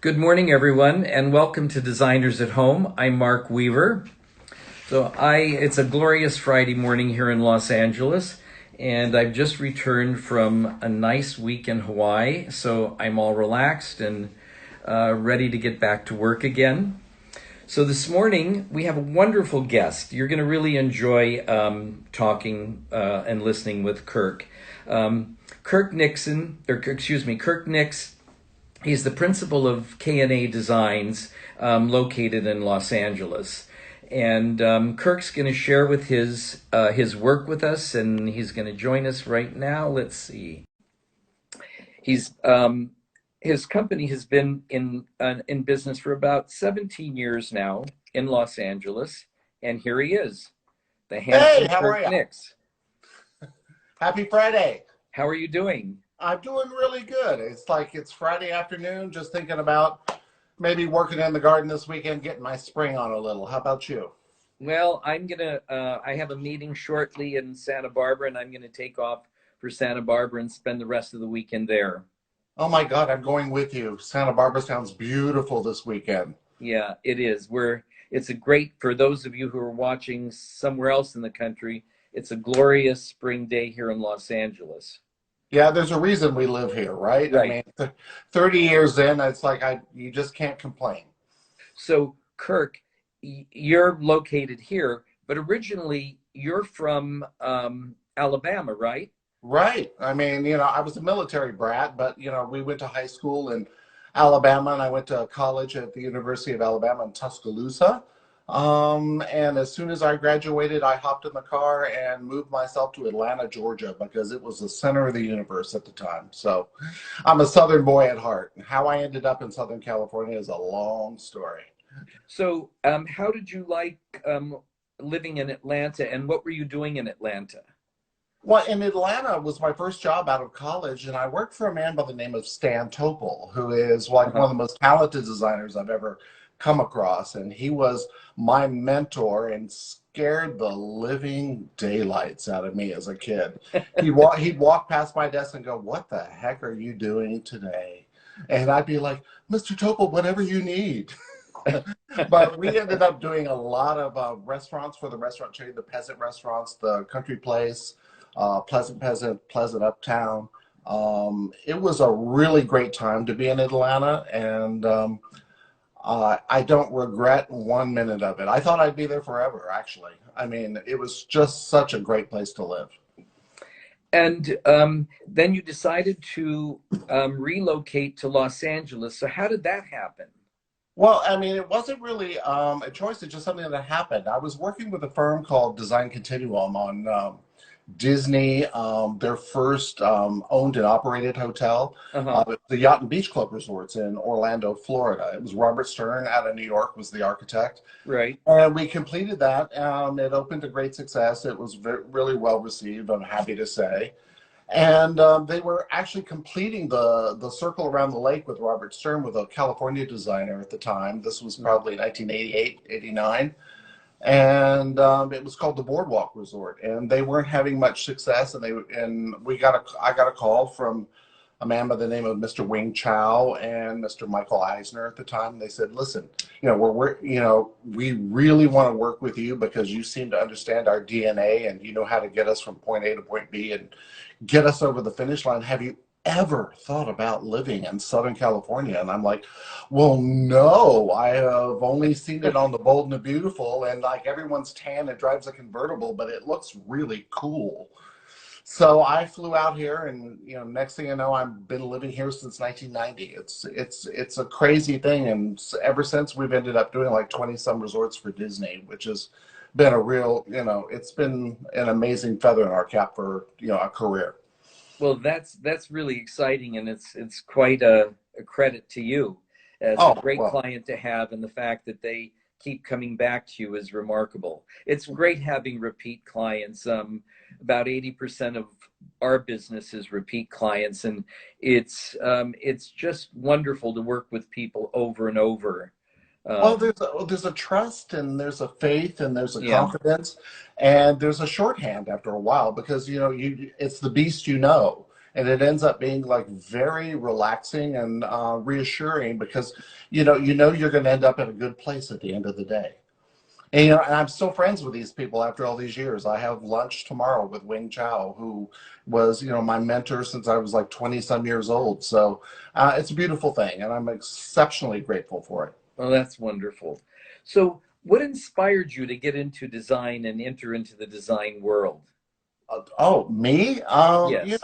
Good morning, everyone, and welcome to Designers at Home. I'm Mark Weaver. It's a glorious Friday morning here in Los Angeles, and I've just returned from a nice week in Hawaii, so I'm all relaxed and ready to get back to work again. So this morning, we have a wonderful guest. You're going to really enjoy talking and listening with Kirk. Kirk Nix. He's the principal of KNA Designs, located in Los Angeles. And Kirk's going to share with his work with us, and he's going to join us right now. Let's see. His company has been in business for about 17 years now in Los Angeles, and here he is, the handsome How are Kirk you? Nix. Happy Friday. How are you doing? I'm doing really good. It's Friday afternoon, just thinking about maybe working in the garden this weekend, getting my spring on a little. How about you? Well, I have a meeting shortly in Santa Barbara, and I'm gonna take off for Santa Barbara and spend the rest of the weekend there. Oh my God, I'm going with you. Santa Barbara sounds beautiful this weekend. Yeah, it is. For those of you who are watching somewhere else in the country, it's a glorious spring day here in Los Angeles. Yeah, there's a reason we live here, right? Right. I mean, 30 years in, you just can't complain. So, Kirk, you're located here, but originally you're from Alabama, right? Right. I mean, I was a military brat, but, we went to high school in Alabama and I went to college at the University of Alabama in Tuscaloosa. And as soon as I graduated, I hopped in the car and moved myself to Atlanta, Georgia, because it was the center of the universe at the time. So I'm a Southern boy at heart. How I ended up in Southern California is a long story. So, how did you like living in Atlanta, and what were you doing in Atlanta? Well, in Atlanta was my first job out of college, and I worked for a man by the name of Stan Topol, who is one of the most talented designers I've ever come across. And he was my mentor and scared the living daylights out of me as a kid. He'd walk past my desk and go, "What the heck are you doing today?" And I'd be like, "Mr. Topol, whatever you need." But we ended up doing a lot of restaurants for the restaurant chain, the Peasant restaurants, the Country Place, Pleasant Peasant, Pleasant Uptown. It was a really great time to be in Atlanta, and I don't regret 1 minute of it. I thought I'd be there forever, actually. I mean, it was just such a great place to live. And then you decided to relocate to Los Angeles. So how did that happen? Well, I mean, it wasn't really a choice. It's just something that happened. I was working with a firm called Design Continuum on Disney, their first owned and operated hotel, the Yacht and Beach Club Resorts in Orlando, Florida. It was Robert Stern out of New York was the architect. Right. And we completed that. It opened to great success. It was really well received, I'm happy to say. And they were actually completing the circle around the lake with Robert Stern with a California designer at the time. This was probably 1988, 89. And it was called the Boardwalk Resort, and they weren't having much success. And I got a call from a man by the name of Mr. Wing Chow and Mr. Michael Eisner at the time. They said, "Listen, we really want to work with you because you seem to understand our DNA and you know how to get us from point A to point B and get us over the finish line. Have you ever thought about living in Southern California?" And I'm like, "Well, no, I have only seen it on the Bold and the Beautiful, and like everyone's tan and drives a convertible, but it looks really cool." So I flew out here, and next thing you know, I've been living here since 1990. It's a crazy thing, and ever since we've ended up doing like 20 some resorts for Disney, which has been a real, it's been an amazing feather in our cap for a career. Well, that's really exciting, and it's quite a credit to you. It's a great client to have, and the fact that they keep coming back to you is remarkable. It's great having repeat clients. About 80% of our business is repeat clients, and it's just wonderful to work with people over and over. Well, there's a trust, and there's a faith, and there's a confidence, and there's a shorthand after a while because it's the beast, and it ends up being like very relaxing and reassuring because you know you're going to end up at a good place at the end of the day. And, and I'm still friends with these people after all these years. I have lunch tomorrow with Wing Chow, who was, my mentor since I was like 20 some years old. So it's a beautiful thing, and I'm exceptionally grateful for it. Oh, that's wonderful. So, what inspired you to get into design and enter into the design world? Oh, me? Yes.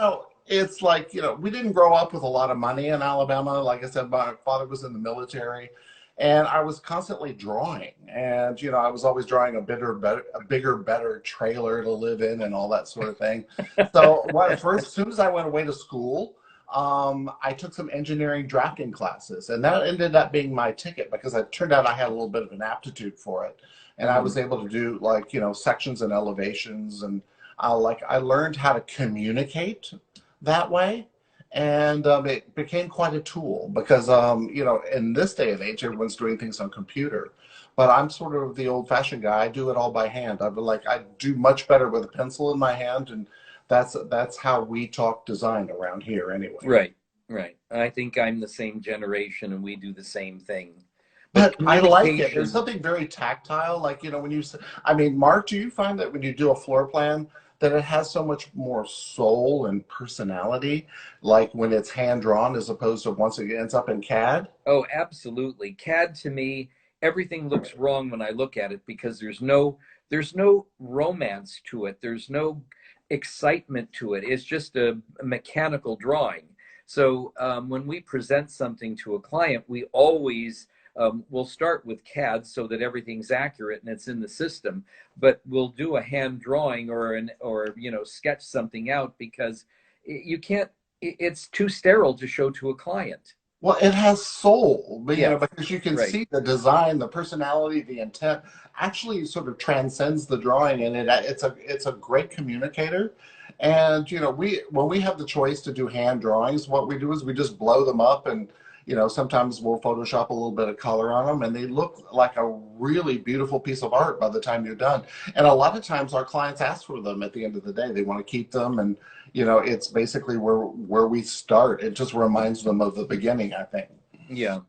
It's like, we didn't grow up with a lot of money in Alabama. Like I said, my father was in the military, and I was constantly drawing. And, I was always drawing a bigger, better trailer to live in and all that sort of thing. So as soon as I went away to school, I took some engineering drafting classes, and that ended up being my ticket because it turned out I had a little bit of an aptitude for it. And I Mhm. was able to do like, sections and elevations, and I learned how to communicate that way, and it became quite a tool because in this day and age, everyone's doing things on computer, but I'm sort of the old-fashioned guy. I do it all by hand. I do much better with a pencil in my hand, and that's how we talk design around here anyway. Right, right. I think I'm the same generation and we do the same thing. But But I like it. There's communication, something very tactile. Like, when I mean, Mark, do you find that when you do a floor plan, that it has so much more soul and personality, like when it's hand drawn as opposed to once it ends up in CAD? oh, absolutely. CAD to me, everything looks wrong when I look at it because there's no romance to it. There's no excitement to it. It's just a mechanical drawing. So when we present something to a client, we always will start with CAD so that everything's accurate and it's in the system. But we'll do a hand drawing or sketch something out because you can't. It's too sterile to show to a client. Well, it has soul, but Yes, because you can right. see the design, the personality, the intent actually sort of transcends the drawing, and it's a great communicator. And we when we have the choice to do hand drawings, what we do is we just blow them up, and sometimes we'll Photoshop a little bit of color on them, and they look like a really beautiful piece of art by the time you're done. And a lot of times our clients ask for them at the end of the day. They want to keep them, and it's basically where we start. It just reminds them of the beginning, I think. Yeah.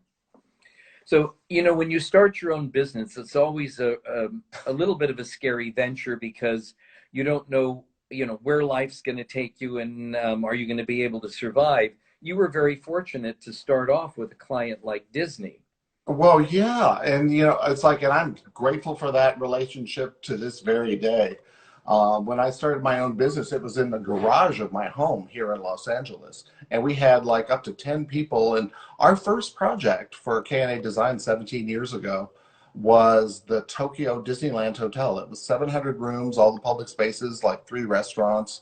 So, when you start your own business, it's always a little bit of a scary venture because you don't know, where life's going to take you and are you going to be able to survive? You were very fortunate to start off with a client like Disney. Well, yeah, and it's like, and I'm grateful for that relationship to this very day. When I started my own business, it was in the garage of my home here in Los Angeles, and we had like up to 10 people. And our first project for KNA Design 17 years ago was the Tokyo Disneyland Hotel. It was 700 rooms, all the public spaces, like 3 restaurants.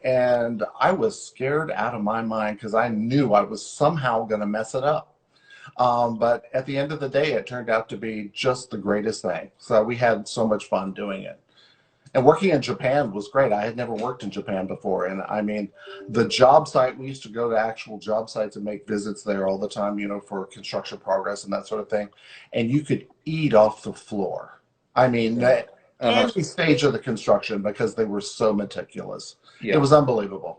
And I was scared out of my mind because I knew I was somehow going to mess it up. But at the end of the day, it turned out to be just the greatest thing. So we had so much fun doing it. And working in Japan was great. I had never worked in Japan before. And I mean, the job site, we used to go to actual job sites and make visits there all the time, for construction progress and that sort of thing. And you could eat off the floor. I mean, Yeah. Uh-huh. any stage of the construction because they were so meticulous. It Yeah. was unbelievable.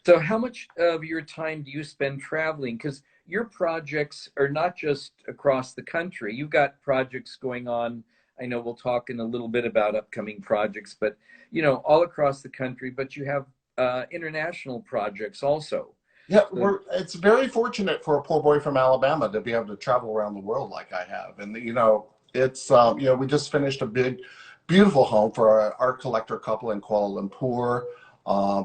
So how much of your time do you spend traveling? Because your projects are not just across the country. You've got projects going on. I know we'll talk in a little bit about upcoming projects, but all across the country. But you have international projects also. Yeah, So, it's very fortunate for a poor boy from Alabama to be able to travel around the world like I have. And it's we just finished a big, beautiful home for our art collector couple in Kuala Lumpur.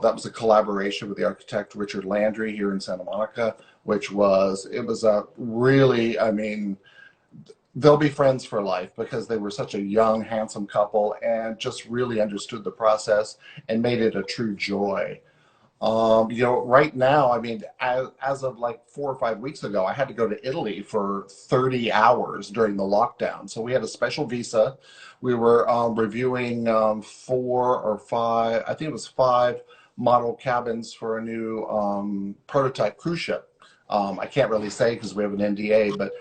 That was a collaboration with the architect Richard Landry here in Santa Monica, it was a really, I mean, they'll be friends for life because they were such a young, handsome couple and just really understood the process and made it a true joy. Right now, I mean, as of like 4 or 5 weeks ago, I had to go to Italy for 30 hours during the lockdown. So we had a special visa. We were reviewing 4 or 5, I think it was 5 model cabins for a new prototype cruise ship. I can't really say because we have an NDA, but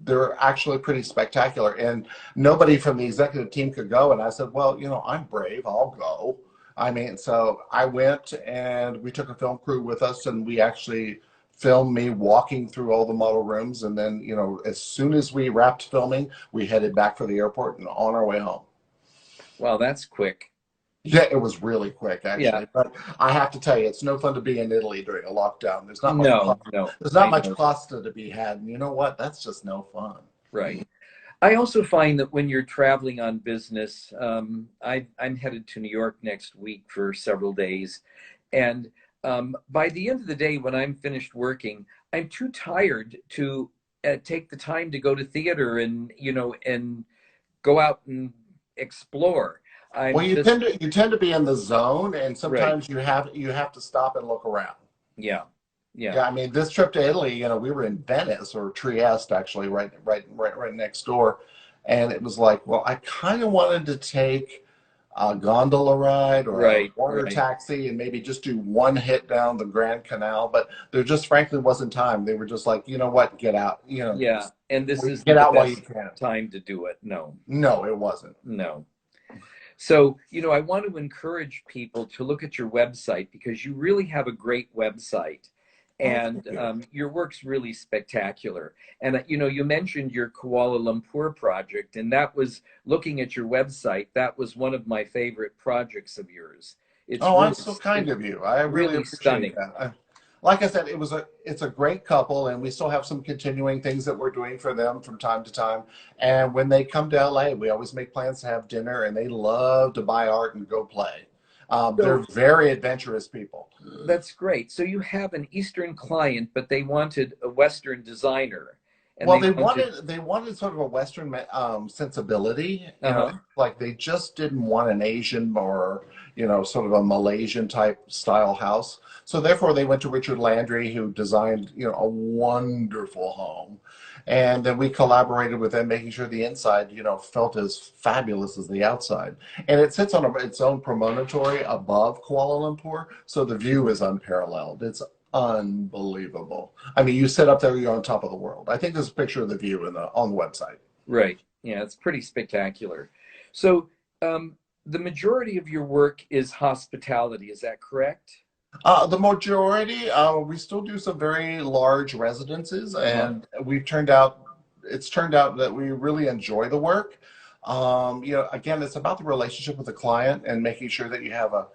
they're actually pretty spectacular. And nobody from the executive team could go. And I said, well, I'm brave. I'll go. I mean, so I went and we took a film crew with us, and we actually filmed me walking through all the model rooms. And then, as soon as we wrapped filming, we headed back for the airport and on our way home. Well, that's quick. Yeah, it was really quick Yeah. actually. But I have to tell you, it's no fun to be in Italy during a lockdown. No, no, There's not I much know. pasta to be had. And you know what? That's just no fun. Right. I also find that when you're traveling on business, I'm headed to New York next week for several days. And by the end of the day, when I'm finished working, I'm too tired to take the time to go to theater and go out and explore. Well, I'm just, you tend to be in the zone, and right. sometimes you have to stop and look around. Yeah. Yeah. Yeah, I mean, this trip to Italy, we were in Venice or Trieste, actually, right next door, and it was like, well, I kind of wanted to take a gondola ride or a Right. water Right. taxi and maybe just do one hit down the Grand Canal, but there just frankly wasn't time. They were just like, you know what, get out, Yeah. And this get isn't the out while you best can. time to do it. No, No, it wasn't. no. So, I want to encourage people to look at your website because you really have a great website Oh, thank and you. your work's really spectacular. And, you mentioned your Kuala Lumpur project, and that was looking at your website, that was one of my favorite projects of yours. It's Oh, really, that's so kind it's of you. I really really appreciate stunning. that. Like I said, it's a great couple, and we still have some continuing things that we're doing for them from time to time. And when they come to LA, we always make plans to have dinner, and they love to buy art and go play. They're So very adventurous people. that's great. So you have an Eastern client, but they wanted a Western designer, and Well, they wanted, they wanted sort of a Western sensibility. uh-huh, Like they just didn't want an Asian or sort of a Malaysian type style house. So therefore, they went to Richard Landry, who designed a wonderful home, and then we collaborated with them, making sure the inside felt as fabulous as the outside. And it sits on its own promontory above Kuala Lumpur, so the view is unparalleled. It's unbelievable. I mean, you sit up there, you're on top of the world. I think there's a picture of the view on the website. right. Yeah, it's pretty spectacular. So, the majority of your work is hospitality, is that correct? The majority, we still do some very large residences, Uh-huh. and it's turned out that we really enjoy the work. Again, it's about the relationship with the client and making sure that you have a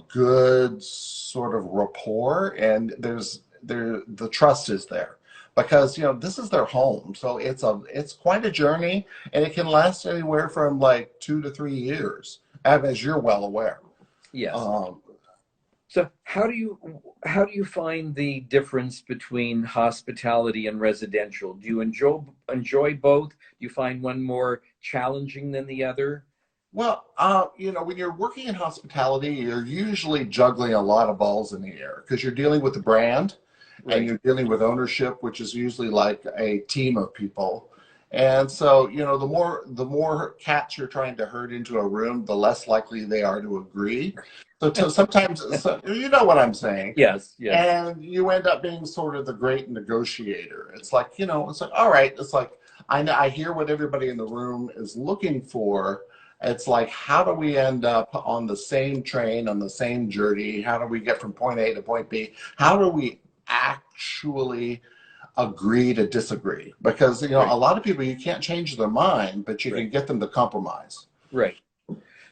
good sort of rapport, and the trust is there because this is their home, so it's quite a journey, and it can last anywhere from like 2 to 3 years, as you're well aware. Yes. Um, So how do you find the difference between hospitality and residential? Do you enjoy both? Do you find one more challenging than the other? Well, when you're working in hospitality, you're usually juggling a lot of balls in the air because you're dealing with the brand and Right. you're dealing with ownership, which is usually like a team of people. And so, the more cats you're trying to herd into a room, the less likely they are to agree. Sometimes, you know what I'm saying. Yes, yes. And you end up being sort of the great negotiator. It's like, it's like, all right, it's like, I hear what everybody in the room is looking for. It's like, how do we end up on the same train, on the same journey? How do we get from point A to point B? How do we actually agree to disagree? Because, Right, a lot of people, you can't change their mind, but you right, can get them to compromise. right.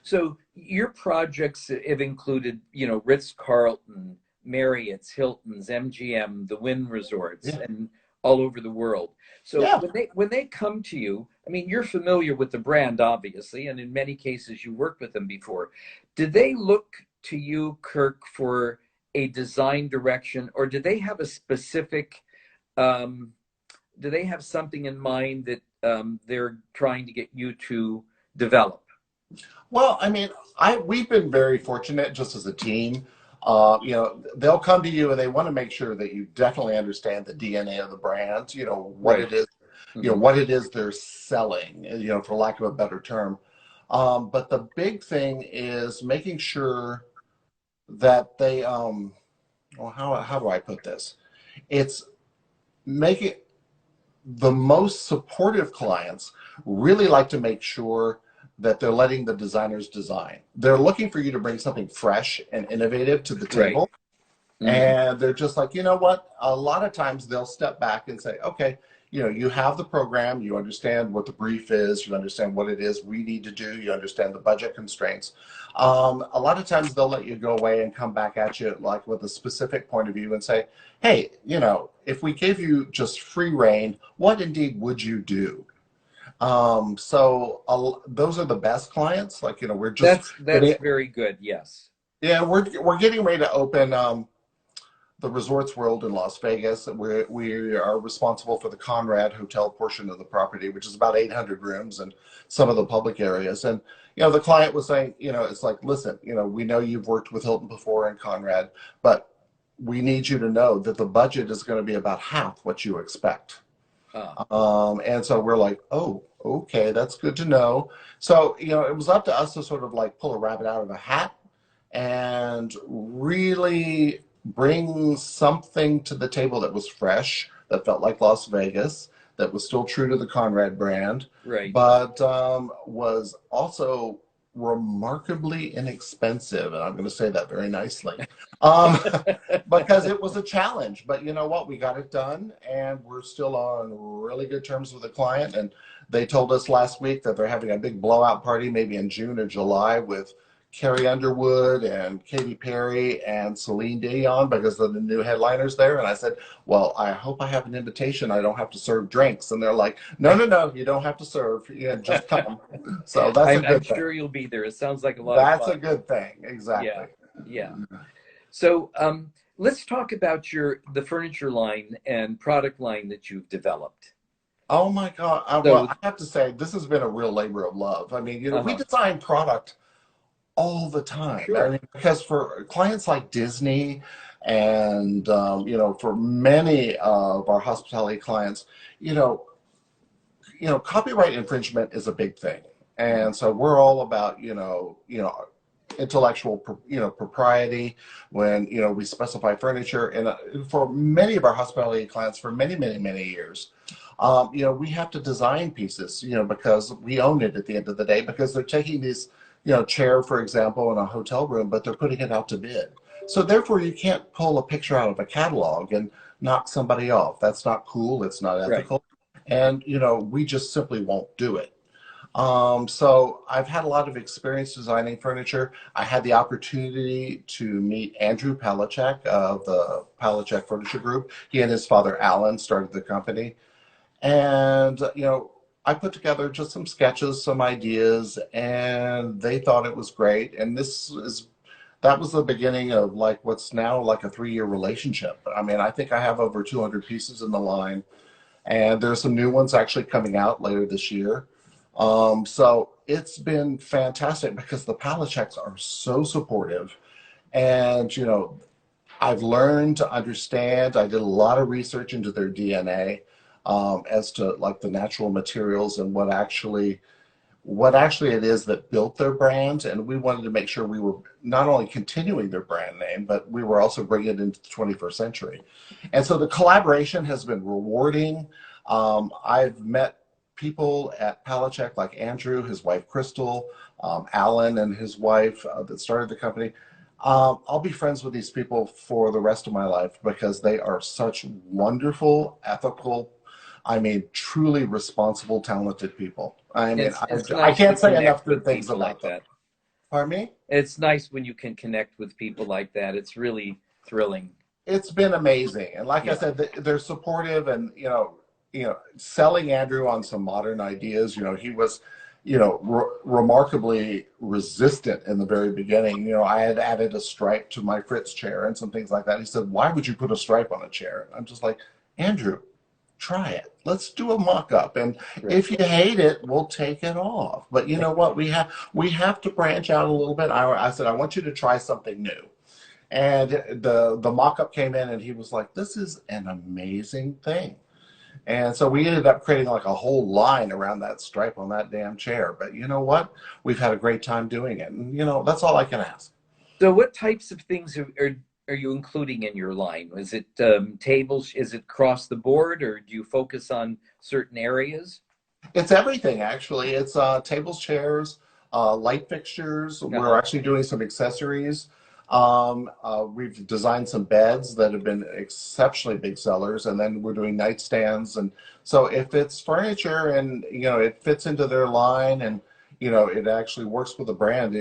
So your projects have included, Ritz Carlton, Marriott's, Hilton's, MGM, the Wynn resorts, Yeah. and all over the world. So Yeah. when they come to you, I mean, you're familiar with the brand, obviously, and in many cases you worked with them before. Did they look to you, Kirk, for a design direction, or did they have a specific, um, do they have something in mind that they're trying to get you to develop? Well, I mean, we've been very fortunate just as a team. They'll come to you and they want to make sure that you definitely understand the DNA of the brand, what Right. it is, Hmm. what it is they're selling, for lack of a better term. But the big thing is making sure that they, well, how do I put this? It's making the most supportive clients really like to make sure that they're letting the designers design. They're looking for you to bring something fresh and innovative to the Right. table. And they're just like, you know what? A lot of times they'll step back and say, okay, you have the program, you understand what the brief is, you understand what it is we need to do, you understand the budget constraints. A lot of times they'll let you go away and come back at you like with a specific point of view and say, hey, if we gave you just free reign, what indeed would you do? Those are the best clients. Like, we're just That's very good. Yes. yeah, we're getting ready to open the Resorts World in Las Vegas. We are responsible for the Conrad Hotel portion of the property, which is about 800 rooms and some of the public areas. And, the client was saying, it's like, listen, we know you've worked with Hilton before and Conrad, but we need you to know that the budget is going to be about half what you expect. And so we're like, oh, okay, that's good to know. So, it was up to us to sort of like pull a rabbit out of a hat and really bring something to the table that was fresh, that felt like Las Vegas, that was still true to the Conrad brand, Right. but was also remarkably inexpensive. And I'm going to say that very nicely because it was a challenge. But you know what? We got it done, and we're still on really good terms with the client. And they told us last week that they're having a big blowout party maybe in June or July with Carrie Underwood and Katy Perry and Celine Dion because of the new headliners there. And I said, well, I hope I have an invitation. I don't have to serve drinks. And they're like, no, you don't have to serve. Yeah, just come. So that's a good I'm thing. sure you'll be there. It sounds like a lot of fun. That's a good thing. Exactly. Yeah. So let's talk about the furniture line and product line that you've developed. Oh my God. Well, I have to say, this has been a real labor of love. I mean, we design product all the time. Sure. I mean, because for clients like Disney and, for many of our hospitality clients, copyright infringement is a big thing. And so we're all about, intellectual, propriety when, we specify furniture. And for many of our hospitality clients for many, many, many years, we have to design pieces, because we own it at the end of the day, because they're taking these chair, for example, in a hotel room, but they're putting it out to bid. So therefore, you can't pull a picture out of a catalog and knock somebody off. That's not cool. It's not ethical. Right. And, we just simply won't do it. So I've had a lot of experience designing furniture. I had the opportunity to meet Andrew Palachek of the Palachek Furniture Group. He and his father, Alan, started the company. And, I put together just some sketches, some ideas, and they thought it was great. And that was the beginning of like what's now like a 3-year relationship. I mean, I think I have over 200 pieces in the line, and there's some new ones actually coming out later this year. So it's been fantastic because the Palacheks are so supportive, and I've learned to understand. I did a lot of research into their DNA. As to like the natural materials and what actually it is that built their brand. And we wanted to make sure we were not only continuing their brand name, but we were also bringing it into the 21st century. And so the collaboration has been rewarding. I've met people at Palachek like Andrew, his wife Crystal, Alan and his wife that started the company. I'll be friends with these people for the rest of my life because they are such wonderful, ethical, truly responsible, talented people. I mean, I can't say enough good things about them. Pardon me? It's nice when you can connect with people like that. It's really thrilling. It's been amazing. And like I said, they're supportive and, selling Andrew on some modern ideas. He was, remarkably resistant in the very beginning. I had added a stripe to my Fritz chair and some things like that. He said, why would you put a stripe on a chair? I'm just like, Andrew, try it. Let's do a mock-up, and if you hate it, we'll take it off. But you know what? We have to branch out a little bit. I said, I want you to try something new. And the mock-up came in, and he was like, this is an amazing thing. And so we ended up creating like a whole line around that stripe on that damn chair. But you know what? We've had a great time doing it. And, that's all I can ask. So what types of things are you including in your line? Is it tables? Is it across the board, or do you focus on certain areas? It's everything, actually. It's tables, chairs, light fixtures. We're Uh-huh. actually doing some accessories. We've designed some beds that have been exceptionally big sellers, and then we're doing nightstands. And so if it's furniture and, it fits into their line and, it actually works with the brand,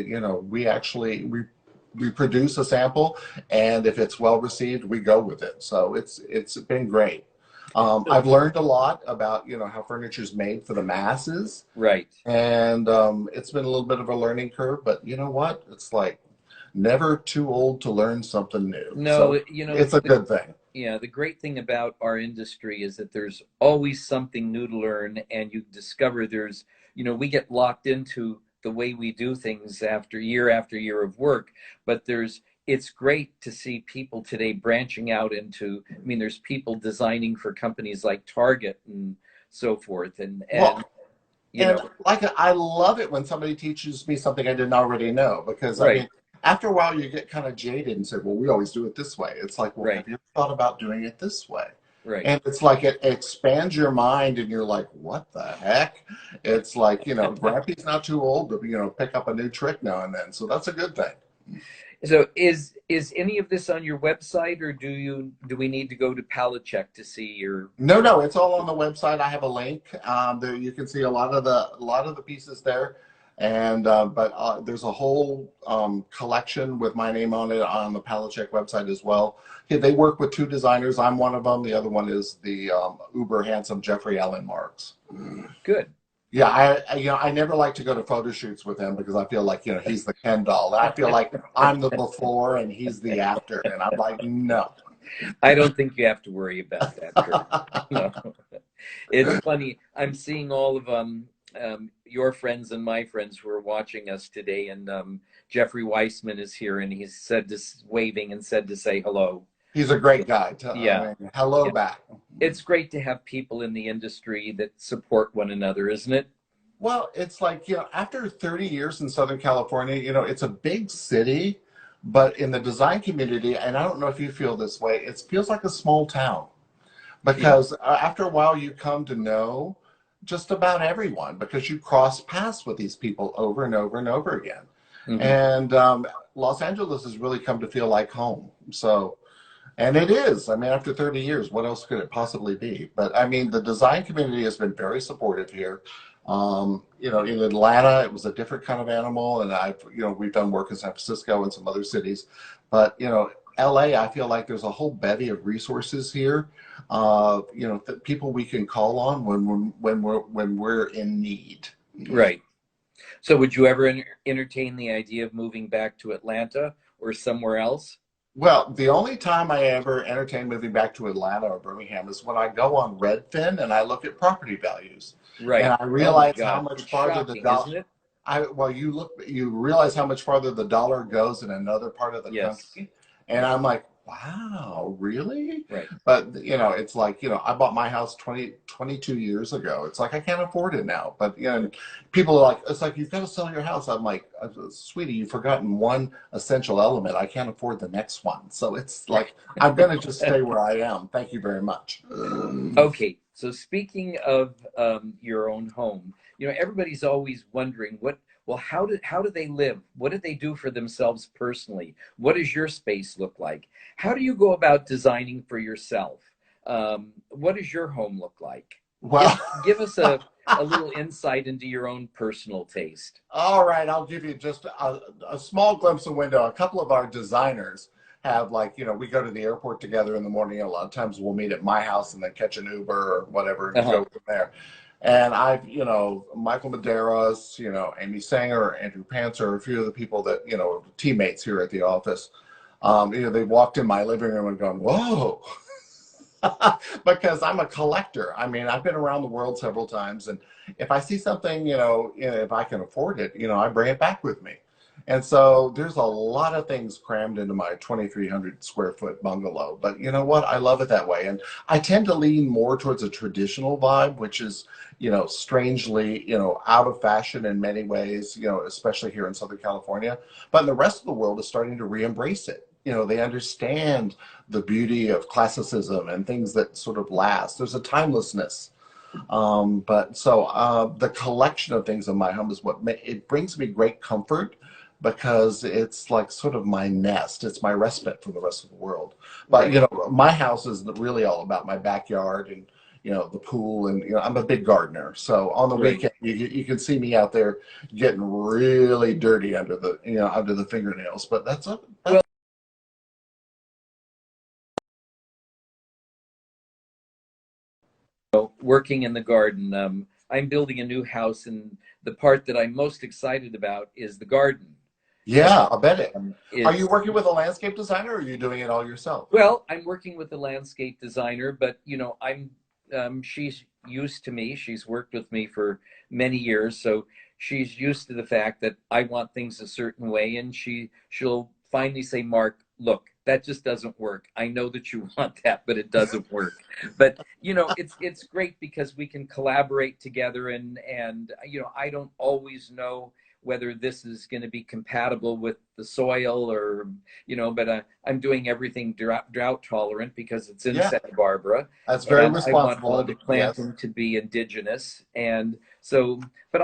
we produce a sample, and if it's well received, we go with it. So it's been great. I've learned a lot about, how furniture is made for the masses. Right. And it's been a little bit of a learning curve, but you know what? It's like never too old to learn something new. No, So it's a good thing. yeah, the great thing about our industry is that there's always something new to learn, and you discover we get locked into the way we do things after year of work, but it's great to see people today branching out into, there's people designing for companies like Target and so forth, and Well, you and know, like I love it when somebody teaches me something I didn't already know, because I right, mean, after a while you get kind of jaded and say, well, we always do it this way. It's like, well, right, have you ever thought about doing it this way? right. And it's like it expands your mind, and you're like, what the heck? It's like, Grampy's not too old to, pick up a new trick now and then. So that's a good thing. So is any of this on your website, or do we need to go to Pallet Check to see your? No, it's all on the website. I have a link. There you can see a lot of the pieces there, and but there's a whole collection with my name on it on the Pallet Check website as well. Okay, they work with two designers. I'm one of them. The other one is the uber handsome Jeffrey Allen Marks. Good. Yeah, I never like to go to photo shoots with him because I feel like, he's the Ken doll. And I feel like I'm the before and he's the after. And I'm like, no. I don't think you have to worry about that, Kirk. No. It's funny. I'm seeing all of your friends and my friends who are watching us today, and Jeffrey Weissman is here, and he's waving and said to say hello. He's a great guy. Yeah. Hello Yeah. back. It's great to have people in the industry that support one another, isn't it? Well, it's like, after 30 years in Southern California, it's a big city, but in the design community, and I don't know if you feel this way, it feels like a small town, because after a while you come to know just about everyone because you cross paths with these people over and over and over again. Mm-hmm. And Los Angeles has really come to feel like home. So, and it is. I mean, after 30 years, what else could it possibly be? But I mean, the design community has been very supportive here. In Atlanta, it was a different kind of animal, and we've done work in San Francisco and some other cities. But, LA, I feel like there's a whole bevy of resources here, people we can call on when we're in need. Right. So would you ever entertain the idea of moving back to Atlanta or somewhere else? Well, the only time I ever entertain moving back to Atlanta or Birmingham is when I go on Redfin and I look at property values. Right. And I realize Oh how much it's farther shocking, the dollar. isn't it? You realize how much farther the dollar goes in another part of the Yes. country. And I'm like, wow, really? Right. But, it's like, I bought my house 22 years ago. It's like, I can't afford it now. But, people are like, it's like, you've got to sell your house. I'm like, sweetie, you've forgotten one essential element. I can't afford the next one. So it's like, I'm going to just stay where I am. Thank you very much. Okay. So speaking of your own home, everybody's always wondering how do they live? What do they do for themselves personally? What does your space look like? How do you go about designing for yourself? What does your home look like? Well, give us a little insight into your own personal taste. All right, I'll give you just a small glimpse of window. A couple of our designers have we go to the airport together in the morning. A lot of times we'll meet at my house and then catch an Uber or whatever and go from there. And I've, Michael Medeiros, Amy Sanger, Andrew Pantzer, a few of the people that, teammates here at the office, they walked in my living room and gone, whoa, because I'm a collector. I mean, I've been around the world several times. And if I see something, if I can afford it, I bring it back with me. And so there's a lot of things crammed into my 2,300 square foot bungalow. But you know what? I love it that way. And I tend to lean more towards a traditional vibe, which is, strangely, out of fashion in many ways, especially here in Southern California. But in the rest of the world is starting to re-embrace it. They understand the beauty of classicism and things that sort of last. There's a timelessness. But so the collection of things in my home is it brings me great comfort because it's like sort of my nest. It's my respite from the rest of the world. But Right. you know, my house is really all about my backyard and you know the pool, and you know I'm a big gardener. So on the Right. weekend, you can see me out there getting really dirty under the under the fingernails. But that's Well, working in the garden, I'm building a new house, and the part that I'm most excited about is the garden. And yeah, I bet it. Are you it's working with a landscape designer, or are you doing it all yourself? Well, I'm working with a landscape designer, but she's used to me. She's worked with me for many years, so she's used to the fact that I want things a certain way, and she'll finally say, "Mark, look, that just doesn't work. I know that you want that, but it doesn't work." But it's great because we can collaborate together, and I don't always know whether this is going to be compatible with the soil or but I'm doing everything drought tolerant because it's in Yeah, Santa Barbara, that's very and I want responsible. all And the yes. planting to be indigenous. And so, but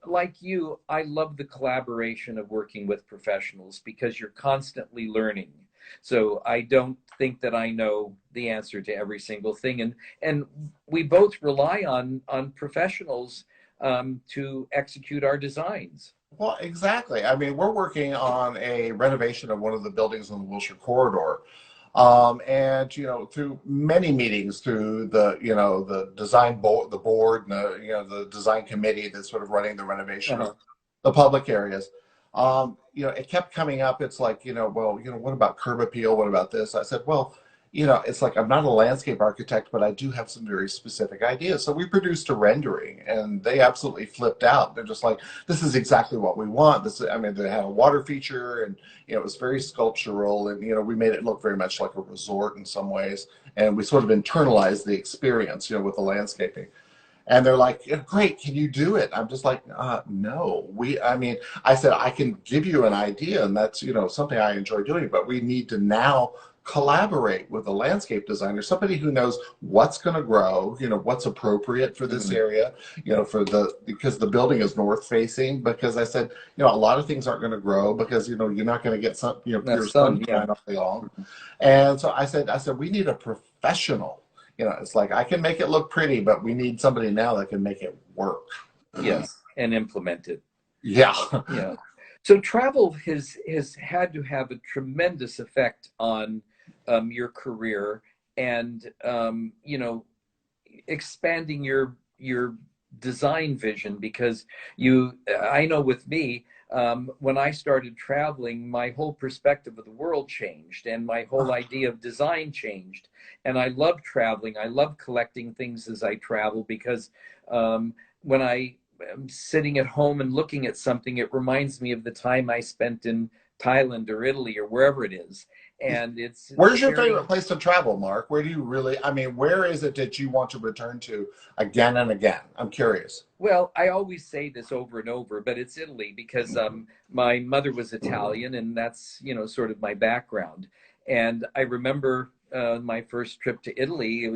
like you, I love the collaboration of working with professionals because you're constantly learning. So I don't think that I know the answer to every single thing, and we both rely on professionals to execute our designs. Well, exactly. I mean, we're working on a renovation of one of the buildings on the Wilshire corridor. And through many meetings, through the design board, the board, and the design committee that's sort of running the renovation of Uh-huh. the public areas, it kept coming up. It's like, well, what about curb appeal? What about this? I said, well, it's like I'm not a landscape architect, but I do have some very specific ideas. So we produced a rendering, and they absolutely flipped out. They're just like, this is exactly what we want. I mean, they had a water feature, and it was very sculptural, and we made it look very much like a resort in some ways, and we sort of internalized the experience, with the landscaping. And they're like, "Yeah, great, can you do it?" I'm just like, no. I mean, I said, I can give you an idea, and that's, something I enjoy doing, but we need to now collaborate with a landscape designer, somebody who knows what's going to grow, what's appropriate for this Mhm. area, because the building is north facing, because I said, a lot of things aren't going to grow because, you're not going to get pure Some, yeah. sunshine all day long. And so I said, we need a professional. It's like I can make it look pretty, but we need somebody now that can make it work. Yes, and implement it. Yeah. Yeah. So travel has had to have a tremendous effect on your career and expanding your design vision because I know with me, when I started traveling, my whole perspective of the world changed and my whole idea of design changed. And I love traveling. I love collecting things as I travel because when I am sitting at home and looking at something, it reminds me of the time I spent in Thailand or Italy or wherever it is. And it's Where's your very favorite place to travel, Mark? Where do you really, I mean, where is it that you want to return to again and again? I'm curious. Well, I always say this over and over, but it's Italy because my mother was Italian, and that's sort of my background. And I remember my first trip to Italy.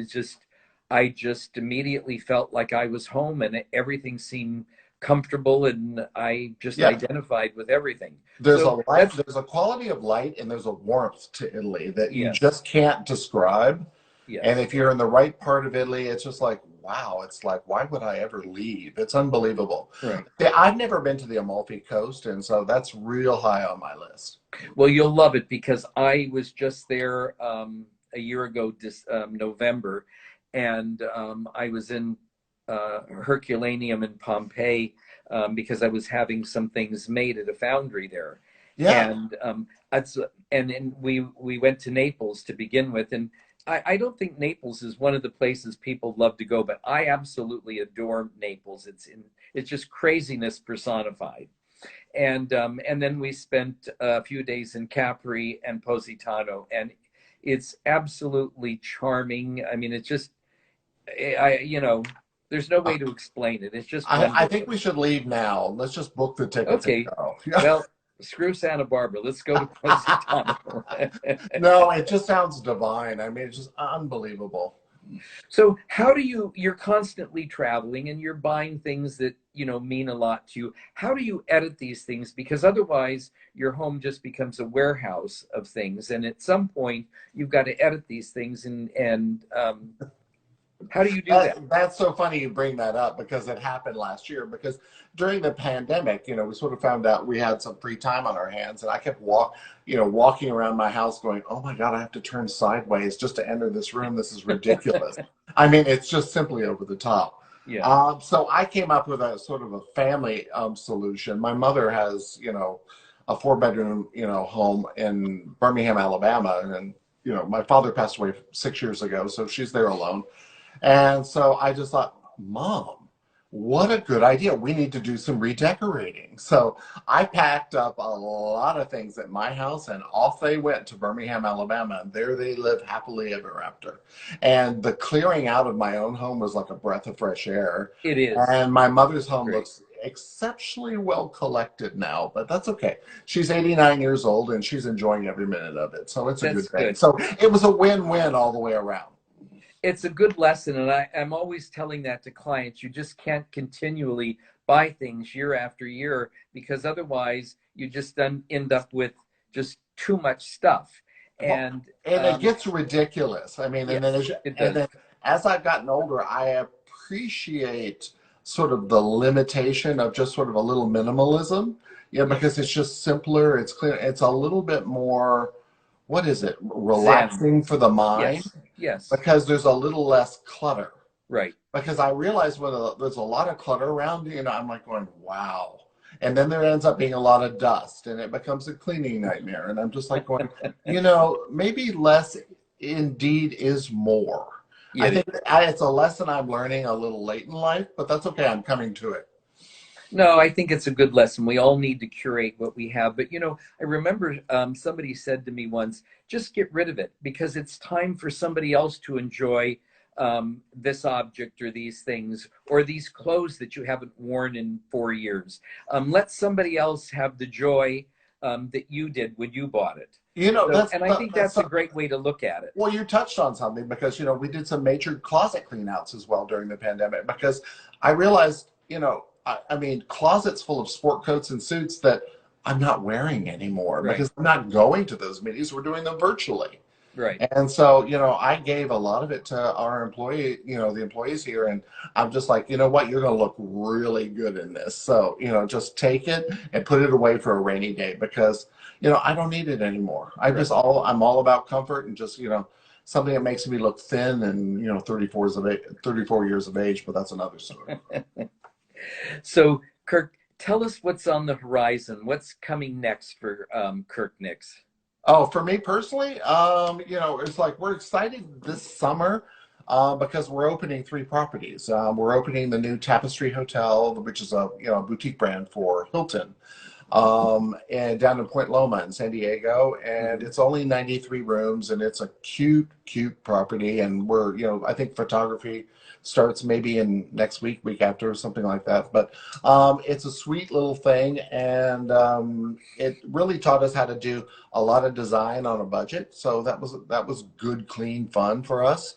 I just immediately felt like I was home, and everything seemed comfortable, and I just Yeah. identified with everything. There's a So light, that's there's a quality of light, and there's a warmth to Italy that you yes, just can't describe. And yes, if you're in the right part of Italy, it's just like, wow, it's like, why would I ever leave? It's unbelievable. right. Yeah, I've never been to the Amalfi Coast, and so that's real high on my list. Well, you'll love it because I was just there a year ago, this November, and I was in Herculaneum in Pompeii because I was having some things made at a foundry there, Yeah. and that's and then we went to Naples to begin with, and I don't think Naples is one of the places people love to go, but I absolutely adore Naples. It's just craziness personified. And then we spent a few days in Capri and Positano, and it's absolutely charming. I mean, it's just there's no way to explain it. It's just I think wonderful. we should leave now. Let's just book the tickets and Okay, go. well, screw Santa Barbara. Let's go to Positano. No, it just sounds divine. I mean, it's just unbelievable. So how do you're constantly traveling and you're buying things that, mean a lot to you. How do you edit these things? Because otherwise your home just becomes a warehouse of things. And at some point you've got to edit these things and how do you do that? That's so funny you bring that up because it happened last year. Because during the pandemic, we sort of found out we had some free time on our hands, and I kept walking around my house going, "Oh my God, I have to turn sideways just to enter this room. This is ridiculous." I mean, it's just simply over the top. Yeah. So I came up with a sort of a family solution. My mother has, a 4-bedroom, home in Birmingham, Alabama, and my father passed away 6 years ago, so she's there alone. And so I just thought, Mom, what a good idea. We need to do some redecorating. So I packed up a lot of things at my house and off they went to Birmingham, Alabama. And there they live happily ever after. And the clearing out of my own home was like a breath of fresh air. It is. And my mother's home Great. looks exceptionally well collected now, but that's okay. She's 89 years old and she's enjoying every minute of it. So it's a That's good thing. good. So it was a win-win all the way around. It's a good lesson, and I'm always telling that to clients. You just can't continually buy things year after year because otherwise you just end up with just too much stuff. And And it gets ridiculous. I mean, yes, it and does. then as I've gotten older, I appreciate sort of the limitation of just sort of a little minimalism. Yeah, because it's just simpler. It's clear. It's a little bit more, what is it? Zen. Relaxing for the mind Yes. Yes. because there's a little less clutter. Right. Because I realize when there's a lot of clutter around, I'm like going, wow. And then there ends up being a lot of dust and it becomes a cleaning nightmare. And I'm just like going, maybe less indeed is more. I think it's a lesson I'm learning a little late in life, but that's okay. I'm coming to it. No, I think it's a good lesson. We all need to curate what we have. But, I remember somebody said to me once, just get rid of it because it's time for somebody else to enjoy this object or these things or these clothes that you haven't worn in 4 years. Let somebody else have the joy that you did when you bought it. And I think that's a great way to look at it. Well, you touched on something because, we did some major closet clean outs as well during the pandemic because I realized, I mean, closets full of sport coats and suits that I'm not wearing anymore because I'm not going to those meetings. We're doing them virtually. Right. And so, I gave a lot of it to our the employees here. And I'm just like, you know what, you're going to look really good in this. So, just take it and put it away for a rainy day because, I don't need it anymore. I'm all about comfort and just, something that makes me look thin and, 34 years of age, but that's another story. So, Kirk, tell us what's on the horizon. What's coming next for Kirk Nix? Oh, for me personally, it's like we're excited this summer because we're opening 3 properties. We're opening the new Tapestry Hotel, which is a boutique brand for Hilton, and down in Point Loma in San Diego, and it's only 93 rooms, and it's a cute property, and we're I think photography starts maybe in next week after, or something like that. But it's a sweet little thing, and it really taught us how to do a lot of design on a budget. So that was good, clean fun for us.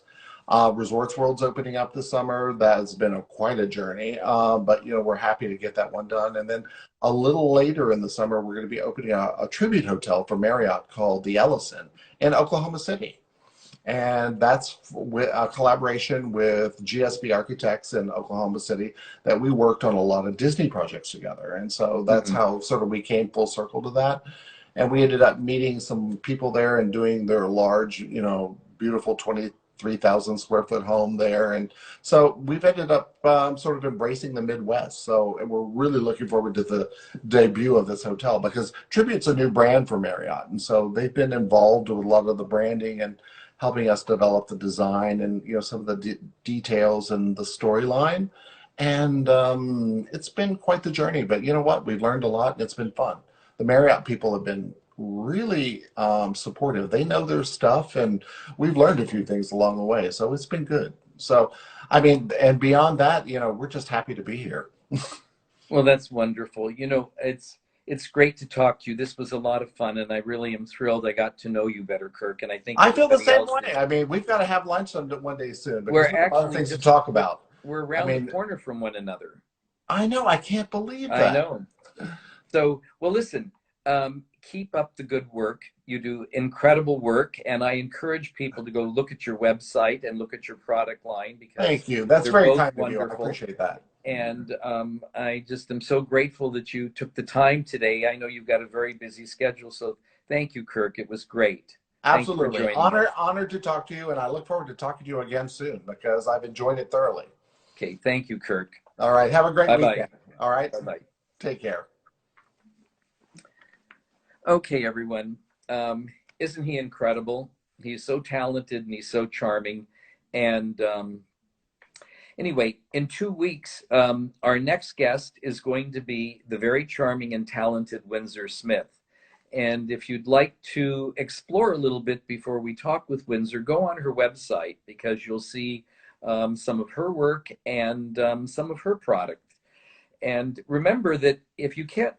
Resorts World's opening up this summer. That's been quite a journey, but we're happy to get that one done. And then a little later in the summer, we're going to be opening a tribute hotel for Marriott called the Ellison in Oklahoma City. And that's a collaboration with GSB Architects in Oklahoma City that we worked on a lot of Disney projects together. And so that's how sort of we came full circle to that. And we ended up meeting some people there and doing their large, beautiful 23,000 square foot home there. And so we've ended up sort of embracing the Midwest. And we're really looking forward to the debut of this hotel because Tribute's a new brand for Marriott. And so they've been involved with a lot of the branding and helping us develop the design and some of the details and the storyline. And it's been quite the journey. But you know what? We've learned a lot and it's been fun. The Marriott people have been really supportive. They know their stuff, and we've learned a few things along the way. So it's been good. So, I mean, and beyond that, we're just happy to be here. Well, that's wonderful. It's great to talk to you. This was a lot of fun, and I really am thrilled I got to know you better, Kirk, and I think I feel the everybody same else way. did. I mean, we've got to have lunch one day soon because We're we have a lot of actually things to just talk about. we're I around the mean, corner from one another. I know, I can't believe I that. know. So, well, listen, keep up the good work. You do incredible work, and I encourage people to go look at your website and look at your product line because Thank you. That's they're very both kind of you. I wonderful. appreciate that. And I just am so grateful that you took the time today. I know you've got a very busy schedule, so thank you, Kirk. It was great. Thank you for Absolutely. joining us. Honored to talk to you, and I look forward to talking to you again soon because I've enjoyed it thoroughly. Okay, thank you, Kirk. All right. Have a great Bye bye. weekend. All right. Bye bye. Take care. Okay, everyone. Isn't he incredible? He's so talented and he's so charming. And anyway, in 2 weeks, our next guest is going to be the very charming and talented Windsor Smith. And if you'd like to explore a little bit before we talk with Windsor, go on her website because you'll see some of her work and some of her product. And remember that if you can't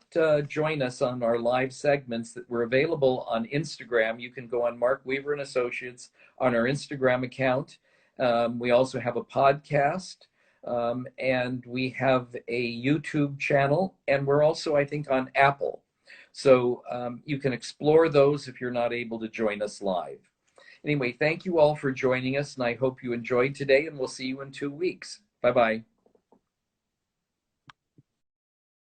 join us on our live segments, that we're available on Instagram. You can go on Mark Weaver and Associates on our Instagram account. We also have a podcast, and we have a YouTube channel, and we're also, I think, on Apple. So you can explore those if you're not able to join us live. Anyway, thank you all for joining us, and I hope you enjoyed today, and we'll see you in 2 weeks. Bye-bye.